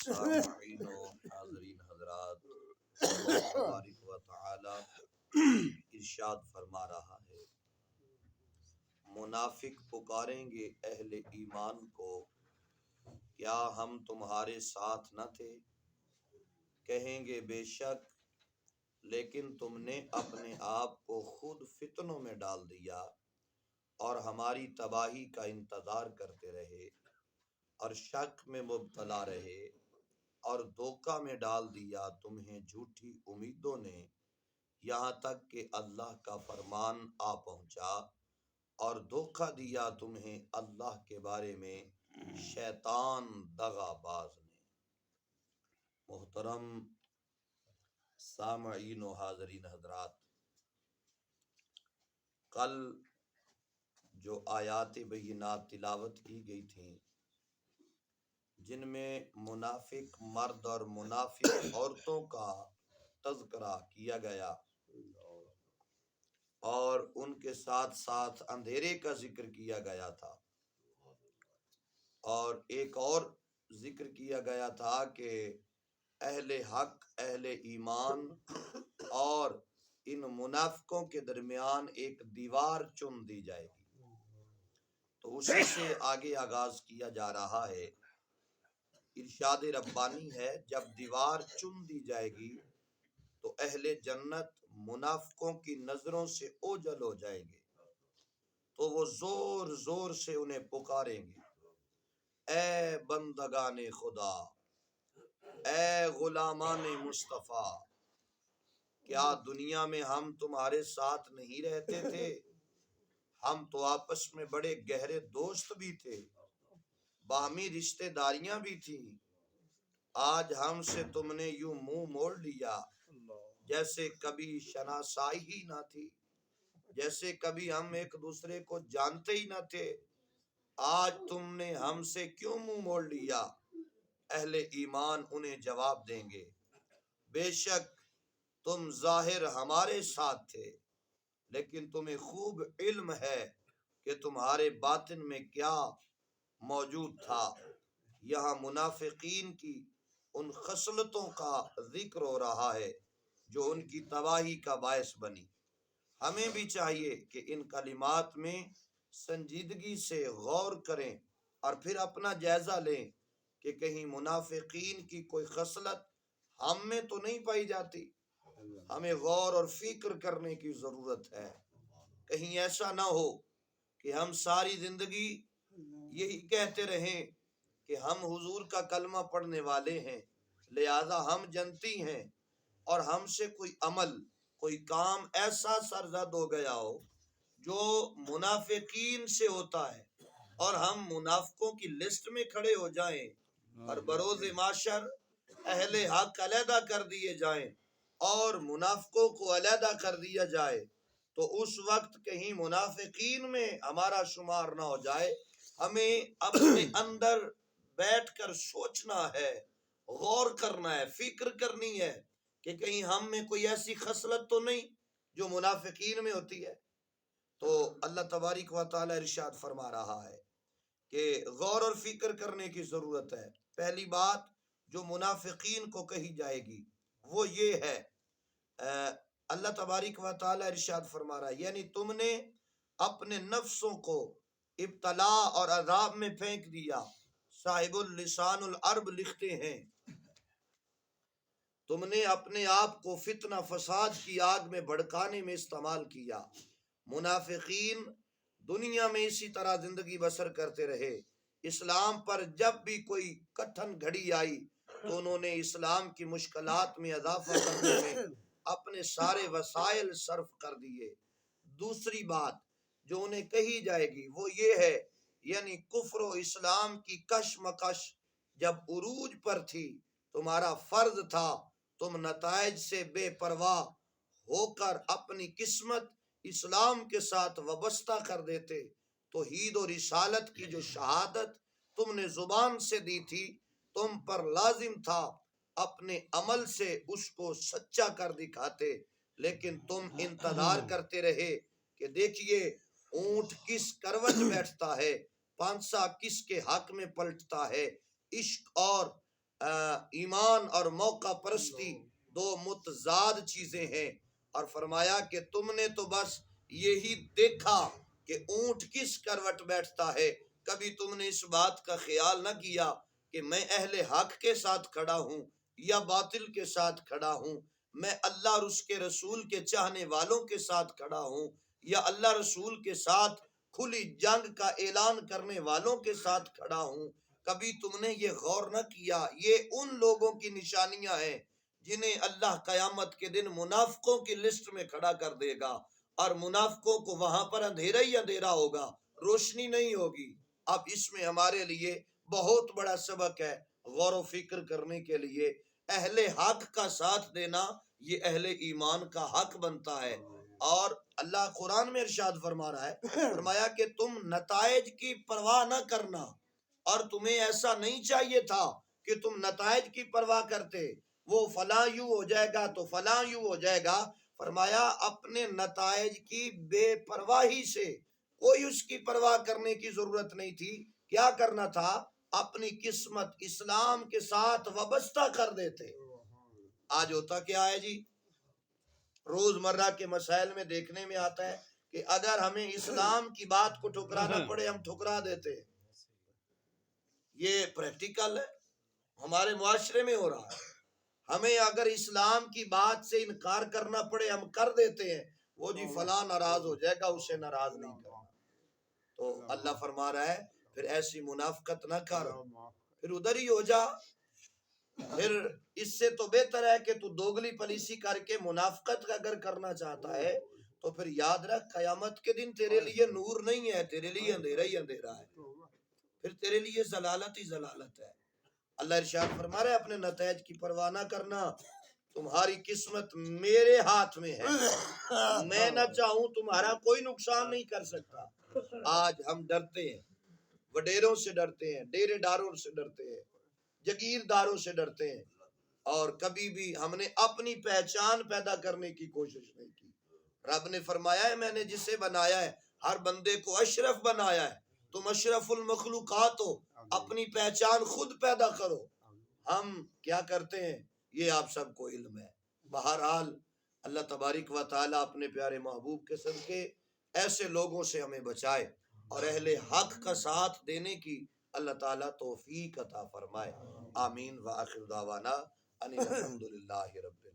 سامعین و حاضرین حضرات، اللہ تبارک و تعالی ارشاد فرما رہا ہے، منافق پکاریں گے اہل ایمان کو، کیا ہم تمہارے ساتھ نہ تھے؟ کہیں گے بے شک، لیکن تم نے اپنے آپ کو خود فتنوں میں ڈال دیا اور ہماری تباہی کا انتظار کرتے رہے اور شک میں مبتلا رہے اور دھوکہ میں ڈال دیا تمہیں جھوٹی امیدوں نے، یہاں تک کہ اللہ کا فرمان آ پہنچا اور دھوکہ دیا تمہیں اللہ کے بارے میں شیطان دغا باز نے۔ محترم سامعین و حاضرین حضرات، کل جو آیات بینات تلاوت کی گئی تھیں، جن میں منافق مرد اور منافق عورتوں کا تذکرہ کیا گیا اور ان کے ساتھ ساتھ اندھیرے کا ذکر کیا گیا تھا، اور ایک اور ذکر کیا گیا تھا کہ اہل حق، اہل ایمان اور ان منافقوں کے درمیان ایک دیوار چن دی جائے گی۔ تو اسی سے آگے آغاز کیا جا رہا ہے۔ ارشاد ربانی ہے، جب دیوار چن دی جائے گی تو اہل جنت منافقوں کی نظروں سے اوجھل ہو جائیں گے، تو وہ زور زور سے انہیں پکاریں گے، اے بندگان خدا، اے غلامان مصطفیٰ، کیا دنیا میں ہم تمہارے ساتھ نہیں رہتے تھے؟ ہم تو آپس میں بڑے گہرے دوست بھی تھے، باہمی رشتہ داریاں بھی تھیں، آج ہم سے تم نے یوں منہ موڑ لیا جیسے کبھی شناسائی ہی نہ تھی، جیسے کبھی ہم ایک دوسرے کو جانتے ہی نہ تھے، آج تم نے ہم سے کیوں منہ موڑ لیا؟ اہل ایمان انہیں جواب دیں گے، بے شک تم ظاہر ہمارے ساتھ تھے، لیکن تمہیں خوب علم ہے کہ تمہارے باطن میں کیا موجود تھا۔ یہاں منافقین کی ان خصلتوں کا ذکر ہو رہا ہے جو ان کی تباہی کا باعث بنی۔ ہمیں بھی چاہیے کہ ان کلمات میں سنجیدگی سے غور کریں اور پھر اپنا جائزہ لیں کہ کہیں منافقین کی کوئی خصلت ہم میں تو نہیں پائی جاتی۔ ہمیں غور اور فکر کرنے کی ضرورت ہے، کہیں ایسا نہ ہو کہ ہم ساری زندگی یہی کہتے رہیں کہ ہم حضور کا کلمہ پڑھنے والے ہیں، لہذا ہم جنتی ہیں، اور ہم سے کوئی عمل، کوئی کام ایسا سرزد ہو گیا ہو جو منافقین سے ہوتا ہے اور ہم منافقوں کی لسٹ میں کھڑے ہو جائیں اور بروز معاشر اہل حق علیحدہ کر دیے جائیں اور منافقوں کو علیحدہ کر دیا جائے، تو اس وقت کہیں منافقین میں ہمارا شمار نہ ہو جائے۔ ہمیں اپنے اندر بیٹھ کر سوچنا ہے، غور کرنا ہے، فکر کرنی ہے کہ کہیں ہم میں کوئی ایسی خصلت تو نہیں جو منافقین میں ہوتی ہے۔ تو اللہ تبارک و تعالی ارشاد فرما رہا ہے کہ غور اور فکر کرنے کی ضرورت ہے۔ پہلی بات جو منافقین کو کہی جائے گی وہ یہ ہے، اللہ تبارک و تعالی ارشاد فرما رہا ہے، یعنی تم نے اپنے نفسوں کو ابتلا اور عذاب میں پھینک دیا۔ صاحب اللسان العرب لکھتے ہیں، تم نے اپنے آپ کو فتنہ فساد کی آگ میں بھڑکانے میں استعمال کیا۔ منافقین دنیا میں اسی طرح زندگی بسر کرتے رہے، اسلام پر جب بھی کوئی کٹھن گھڑی آئی تو انہوں نے اسلام کی مشکلات میں اضافہ کرنے میں اپنے سارے وسائل صرف کر دیے۔ دوسری بات جو انہیں کہی جائے گی وہ یہ ہے، یعنی کفر و اسلام کی کشمکش جب عروج پر تھی، تمہارا فرض تھا تم نتائج سے بے پرواہ ہو کر اپنی قسمت اسلام کے ساتھ وابستہ کر دیتے۔ توحید و رسالت کی جو شہادت تم نے زبان سے دی تھی، تم پر لازم تھا اپنے عمل سے اس کو سچا کر دکھاتے، لیکن تم انتظار کرتے رہے کہ دیکھیے اونٹ کس کروٹ بیٹھتا ہے، پانسا کس کے حق میں پلٹتا ہے۔ عشق اور ایمان اور موقع پرستی دو متضاد چیزیں ہیں، اور فرمایا کہ تم نے تو بس یہی دیکھا کہ اونٹ کس کروٹ بیٹھتا ہے، کبھی تم نے اس بات کا خیال نہ کیا کہ میں اہل حق کے ساتھ کھڑا ہوں یا باطل کے ساتھ کھڑا ہوں، میں اللہ اور اس کے رسول کے چاہنے والوں کے ساتھ کھڑا ہوں یا اللہ رسول کے ساتھ کھلی جنگ کا اعلان کرنے والوں کے ساتھ کھڑا ہوں۔ کبھی تم نے یہ غور نہ کیا؟ یہ ان لوگوں کی نشانیاں ہیں جنہیں اللہ قیامت کے دن منافقوں کی لسٹ میں کھڑا کر دے گا، اور منافقوں کو وہاں پر اندھیرا ہی اندھیرا ہوگا، روشنی نہیں ہوگی۔ اب اس میں ہمارے لیے بہت بڑا سبق ہے غور و فکر کرنے کے لیے۔ اہل حق کا ساتھ دینا یہ اہل ایمان کا حق بنتا ہے، اور اللہ قرآن میں ارشاد فرما رہا ہے، فرمایا کہ تم نتائج کی پرواہ نہ کرنا، اور تمہیں ایسا نہیں چاہیے تھا کہ تم نتائج کی پرواہ کرتے، وہ فلاں یوں ہو جائے گا تو فلاں یوں ہو جائے گا۔ فرمایا اپنے نتائج کی بے پرواہی سے، کوئی اس کی پرواہ کرنے کی ضرورت نہیں تھی۔ کیا کرنا تھا؟ اپنی قسمت اسلام کے ساتھ وابستہ کر دیتے۔ آج ہوتا کیا ہے جی؟ روزمرہ کے مسائل میں دیکھنے میں آتا ہے کہ اگر ہمیں اسلام کی بات کو ٹھکرانا پڑے ہم ٹھکرا دیتے ہیں۔ یہ پریکٹیکل ہے، ہمارے معاشرے میں ہو رہا ہے۔ ہمیں اگر اسلام کی بات سے انکار کرنا پڑے ہم کر دیتے ہیں، وہ جی فلاں ناراض ہو جائے گا، اسے ناراض نہیں کرنا۔ تو اللہ فرما رہا ہے پھر ایسی منافقت نہ کر، پھر ادھر ہی ہو جا۔ پھر اس سے تو بہتر ہے کہ تو دوگلی پالیسی کر کے منافقت اگر کرنا چاہتا ہے تو پھر یاد رکھ قیامت کے دن تیرے لیے نور نہیں ہے، تیرے لیے اندھیرا ہی اندھیرا ہے، پھر تیرے لیے ضلالت ہی ضلالت ہے۔ اللہ ارشاد فرما رہا ہے اپنے نتائج کی پرواہ نہ کرنا، تمہاری قسمت میرے ہاتھ میں ہے، میں نہ چاہوں تمہارا کوئی نقصان نہیں کر سکتا۔ آج ہم ڈرتے ہیں، وڈیروں سے ڈرتے ہیں، ڈیرے داروں سے ڈرتے ہیں، جگیرداروں سے ڈرتے ہیں، اور کبھی بھی ہم نے اپنی پہچان پیدا کرنے کی کوشش نہیں کی۔ رب نے فرمایا ہے میں نے جسے بنایا ہے ہر بندے کو اشرف بنایا ہے، تم اشرف المخلوقات ہو، اپنی پہچان خود پیدا کرو۔ ہم کیا کرتے ہیں یہ آپ سب کو علم ہے۔ بہرحال اللہ تبارک و تعالی اپنے پیارے محبوب کے صدقے ایسے لوگوں سے ہمیں بچائے، اور اہل حق کا ساتھ دینے کی اللہ تعالیٰ توفیق عطا فرمائے۔ آمین وآخر دعوانا ان الحمدللہ رب